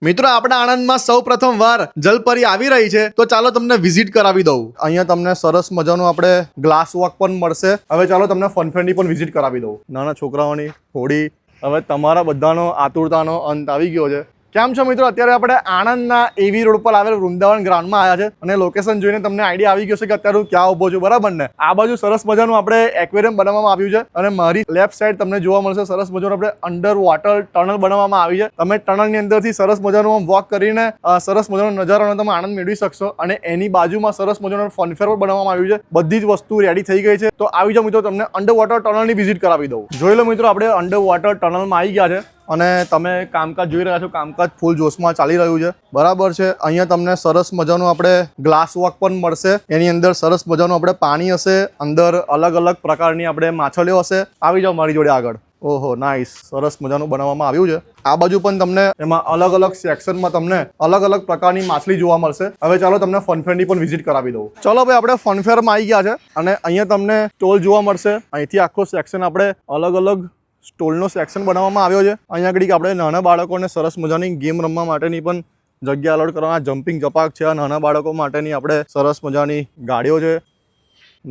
મિત્રો આપણા આણંદમાં સૌ પ્રથમ વાર જલપરી આવી રહી છે, તો ચાલો તમને વિઝિટ કરાવી દઉં. અહીંયા તમને સરસ મજાનું આપણે ગ્લાસ વોક પણ મળશે. હવે ચાલો તમને ફનફેરની પણ વિઝિટ કરાવી દઉં. નાના છોકરાઓની હોડી. હવે તમારા બધાનો આતુરતાનો અંત આવી ગયો છે. કેમ છો મિત્રો? અત્યારે આપણે આણંદના એવી રોડ પર આવેલ વૃંદાવન ગ્રાઉન્ડમાં આવ્યા છે અને લોકેશન જોઈને તમને આઈડિયા આવી ગયો છે કે અત્યારે હું ક્યાં ઊભો છું, બરાબર ને? આ બાજુ સરસ મજાનું આપણે એક્વેરિયમ બનાવવામાં આવ્યું છે અને મારી લેફ્ટ સાઈડ તમને જોવા મળશે સરસ મજાનું આપણે અંડર વોટર ટનલ બનાવવામાં આવી છે. તમે ટનલની અંદરથી સરસ મજાનું વોક કરીને સરસ મજાનો નજારાનો તમે આનંદ મેળવી શકશો અને એની બાજુમાં સરસ મજાનું ફનફેર પણ બનાવવામાં આવ્યું છે. બધી જ વસ્તુ રેડી થઈ ગઈ છે. તો આવી જાઓ મિત્રો, તમને અંડર વોટર ટનલની વિઝિટ કરાવી દઉં. જોઈ લો મિત્રો, આપણે અંડર વોટર ટનલમાં આવી ગયા છે અને તમે કામકાજ જોઈ રહ્યા છો. કામકાજ ફૂલ જોશમાં ચાલી રહ્યું છે, બરાબર છે. અહીંયા તમને સરસ મજાનું આપણે ગ્લાસ વોક પણ મળશે. એની અંદર સરસ મજાનું આપણે પાણી હશે, અંદર અલગ અલગ પ્રકારની આપણે માછલીઓ હશે. આવી જાઓ મારી જોડે આગળ. ઓહો નાઇસ, સરસ મજાનું બનાવવામાં આવ્યું છે. આ બાજુ પણ તમને એમાં અલગ અલગ સેક્શનમાં તમને અલગ અલગ પ્રકારની માછલી જોવા મળશે. હવે ચાલો તમને ફનફેરની પણ વિઝિટ કરાવી દઉં. ચલો ભાઈ, આપણે ફનફેરમાં આવી ગયા છે અને અહીંયા તમને સ્ટોલ જોવા મળશે. અહીંથી આખો સેક્શન આપણે અલગ અલગ સ્ટોલનો સેક્શન બનાવવામાં આવ્યો છે. અહીંયા આગળ આપણે નાના બાળકોને સરસ મજાની ગેમ રમવા માટેની પણ જગ્યા અલોટ કરવાના. જમ્પિંગ જપાક છે. નાના બાળકો માટેની આપણે સરસ મજાની ગાડીઓ છે,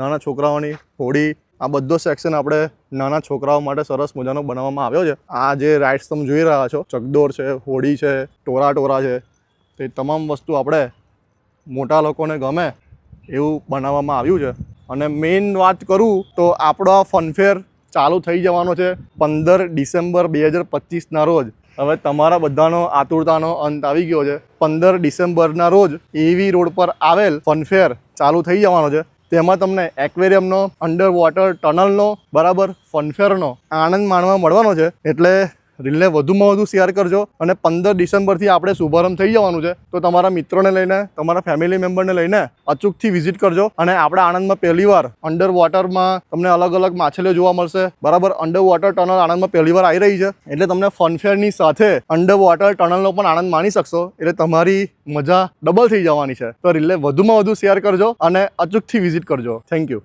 નાના છોકરાઓની હોડી. આ બધો સેક્શન આપણે નાના છોકરાઓ માટે સરસ મજાનો બનાવવામાં આવ્યો છે. આ જે રાઇડ્સ તમે જોઈ રહ્યા છો, ચકદોર છે, હોડી છે, ટોરા છે, તે તમામ વસ્તુ આપણે મોટા લોકોને ગમે એવું બનાવવામાં આવ્યું છે. અને મેઇન વાત કરું તો આપણો આ ફનફેર ચાલુ થઈ જવાનો છે 15 ડિસેમ્બર 2025ના રોજ. હવે તમારા બધાનો આતુરતાનો અંત આવી ગયો છે. 15 ડિસેમ્બરના રોજ એવી રોડ પર આવેલ ફનફેર ચાલુ થઈ જવાનો છે. તેમાં તમને એક્વેરિયમનો, અંડર વોટર ટનલનો, બરાબર, ફનફેરનો આનંદ માણવા મળવાનો છે. એટલે રીલને વધુમાં વધુ શેર કરજો અને 15 ડિસેમ્બરથી આપણે શુભારંભ થઈ જવાનું છે. તો તમારા મિત્રોને લઈને, તમારા ફેમિલી મેમ્બરને લઈને અચૂકથી વિઝિટ કરજો. અને આપણા આણંદમાં પહેલીવાર અંડર વોટરમાં તમને અલગ અલગ માછલીઓ જોવા મળશે, બરાબર. અંડર વોટર ટનલ આણંદમાં પહેલીવાર આવી રહી છે, એટલે તમને ફનફેરની સાથે અંડર વોટર ટનલનો પણ આનંદ માણી શકશો. એટલે તમારી મજા ડબલ થઈ જવાની છે. તો રીલને વધુમાં વધુ શેર કરજો અને અચૂકથી વિઝિટ કરજો. Thank you.